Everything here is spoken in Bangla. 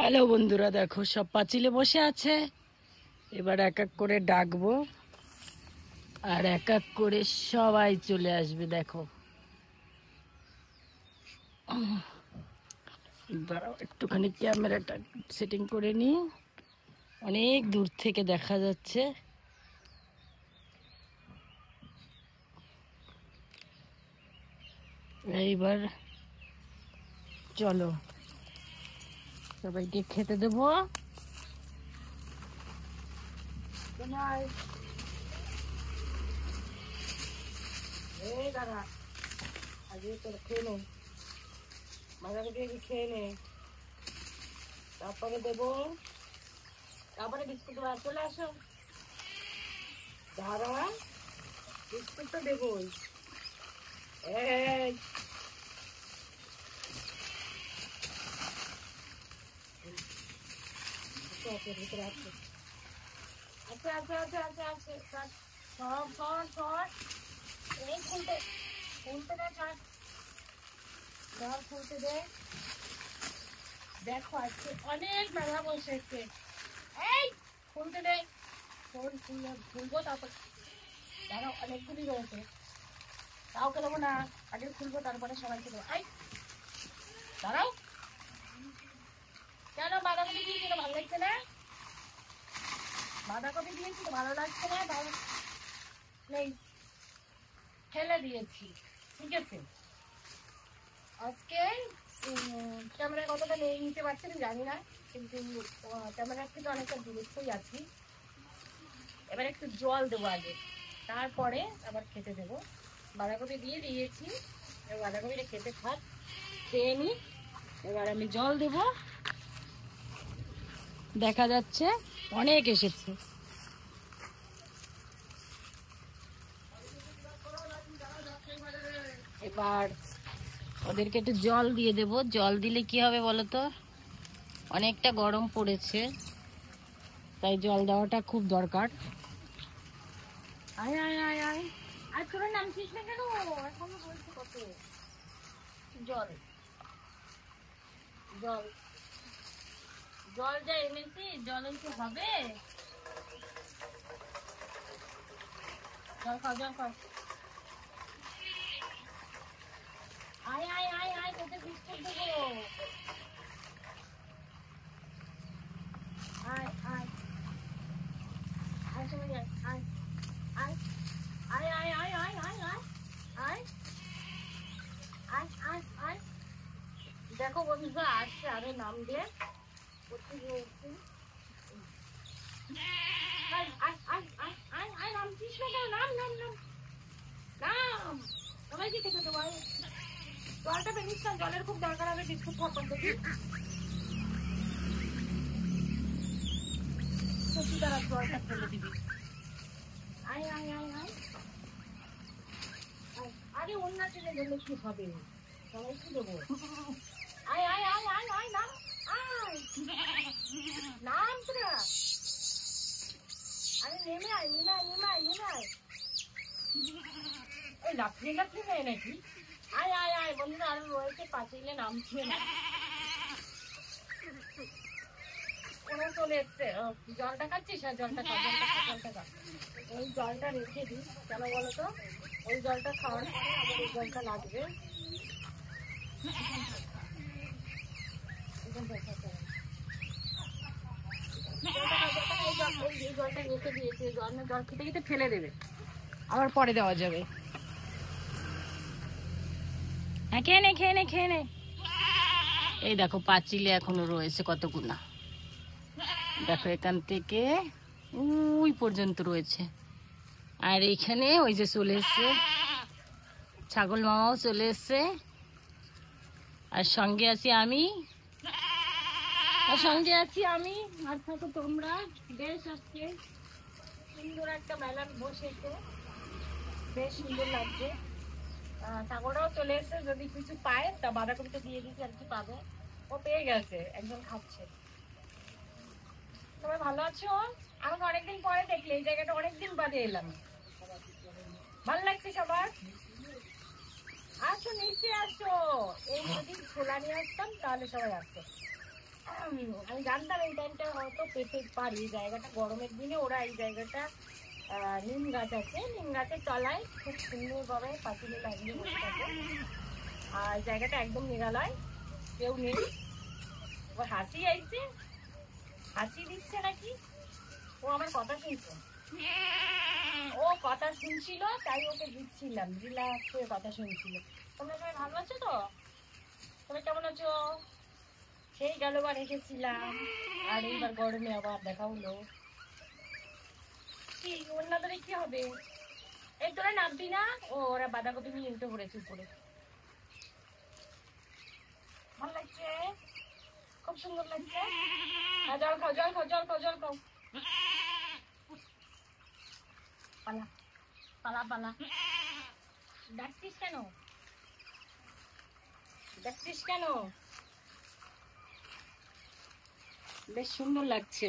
হ্যালো বন্ধুরা, দেখো সব পাঁচিলে বসে আছে। এবার এক এক করে ডাকবো আর এক এক করে সবাই চলে আসবে। দেখো, দাঁড়াও একটুখানি ক্যামেরাটা সেটিং করে নি। অনেক দূর থেকে দেখা যাচ্ছে। এইবার চলো সবাইকে খেতে দেবো। এই দাদা, আজকে তোর খেয়ে নে, মাথাকে দিয়ে খেয়ে নে, তারপরে দেবো, তারপরে বিস্কুট চলে আসো। দাঁড়া, বিস্কুট তো দেবোই। এই ভিতরে আছে, আচ্ছা আচ্ছা আচ্ছা আচ্ছা আচ্ছা, সব সব সব এই খুলতে খুলতে দে, সব খুলতে দে। দেখো আজকে অনেক মেলা বসেছে। এই খুলতে দে, খুলবো তারপর। দাঁড়াও, অনেকগুলি রয়েছে, তাও কে দেবো না, আগে খুলবো তারপরে সবাইকে দেবো। এই দাঁড়াও, কেন বাঁধাকপি দিয়েছি তো ভালো লাগছে না? বাঁধাকপি দিয়েছি তো ভালো লাগছে না? নেই, ফেলে দিয়েছি। ঠিক আছে, আজকে ক্যামেরার কতটা নিতে পারছেন জানি না, কিন্তু ক্যামেরার থেকে অনেকটা দূরত্বই আছি। এবার একটু জল দেবো আগে, তারপরে আবার খেতে দেবো। বাঁধাকপি দিয়ে দিয়েছি, এবার বাঁধাকপিটা খেয়ে নি। এবার আমি জল দেবো। দেখা যাচ্ছে অনেক এসেছে। এবার ওদেরকে একটু জল দিয়ে দেব। জল দিলে কি হবে বলো তো, অনেকটা গরম পড়েছে, তাই জল দেওয়াটা খুব দরকার। আয় আয় আয় আয়, আর তোরা নামছিস না কেন? এখনো বলছি কত জল জল জল যা এনেছি, জলে কি হবে? জল খাও, জল খাও। আয় আয় আয় আয়, তোদের বিস্কুট দেবো। আয় আয় আয়, সবাই আয় আয় আয় আয় আয় আয় আয় আয় আয় আয় আয় আয় আয়। দেখো বন্ধুরা, আসছে আরো নাম দিয়ে। সবাইকে খেতে দেবো। জলটা ফেলিস না, জলের খুব দরকার হবে। বিস্কুট খাবো দেখি, সত্যি তারা জলটা ফেলে দিবি। আয় আয় আয় আয়, আরে অন্য ছেলে গেলে কি হবে, সবাইকে দেবো। আয় আয় আয় আয় আয়, নাম আয়, নাম তোরা। আরে নেমে আয়, নেমে আয়, নেমে আয়, নেমে আয়। ওই লাফিয়ে লাফিয়ে নেয় নাকি? আয় আয় আয় বন্ধুরা, আরো রয়েছে পাঁচিলে, নামছে না। ওরা চলে এসছে। জলটা খাচ্ছিস? আর জলটা খা, জলটা খা, জলটা খা। ওই জলটা রেখে দিই, কেন বলতো, ওই জলটা খাওয়ার পরে আবার ওই জলটা লাগবে। এই জলটা রেখে দিয়েছি, জল খেতে খেতে ফেলে দেবে, আবার পরে দেওয়া যাবে। হ্যাঁ, খেয়ে নে খেয়ে নে খেয়ে নে। এই দেখো পাঁচিলে এখনো রয়েছে কতগুনা। দেখো এখান থেকে ওই পর্যন্ত রয়েছে। আর এইখানে ওই যে চলে এসছে ছাগল মামাও চলে এসছে, আর সঙ্গে আছি আমি, আর থাকো তোমরা। বেশ আজকে সুন্দর একটা মেলা বসেছে, বেশ সুন্দর লাগছে। ছাগলটাও চলে এসছে, যদি কিছু পায় তা বাঁধাকপিটা দিয়ে দিচ্ছি, আর কি পাবে। ও পেয়ে গেছে, একজন খাচ্ছে। সবাই ভালো আছো? আমাকে অনেকদিন পরে দেখলে, এই জায়গাটা অনেকদিন বাদে এলাম। ভালো লাগছে সবার? আসো নিচে আসো। এই যদি খোলা নিয়ে আসতাম তাহলে সবাই আসতো। আমি জানতাম এই টাইমটা হয়তো পেতে পারি, জায়গাটা গরমের দিনে ওরা এই জায়গাটা নিম গাছ আছে, নিম গাছের তলায় খুব সুন্দরভাবে পাঁচিলে লাগিয়ে বসে থাকে। আর জায়গাটা একদম নিরালয়, কেউ নেই। ওর হাসি আইছে, হাসি দিচ্ছে নাকি, ও আমার কথা শুনছে, ও কথা শুনছিল তাই ওকে দিচ্ছিলাম, রিল্যাক্স করে কথা শুনছিল। তোমরা সবাই ভালো আছো তো? তোমরা কেমন আছো? সেই গেলবার এসেছিলাম আর এইবার গরমে আবার দেখা হলো। কি ওনা ধরে কি হবে? এই তোরা নামবি না? ও ওরা বাঁধাকপি নিয়ে উঠে পড়েছে উপরে। ভালো লাগছে, খুব সুন্দর লাগছে। আর জল খাও, জল খাও, জল খাও, জল খাও। পালা পালা পালা। ডাকছিস কেন? ডাকছিস কেন? বেশ সুন্দর লাগছে।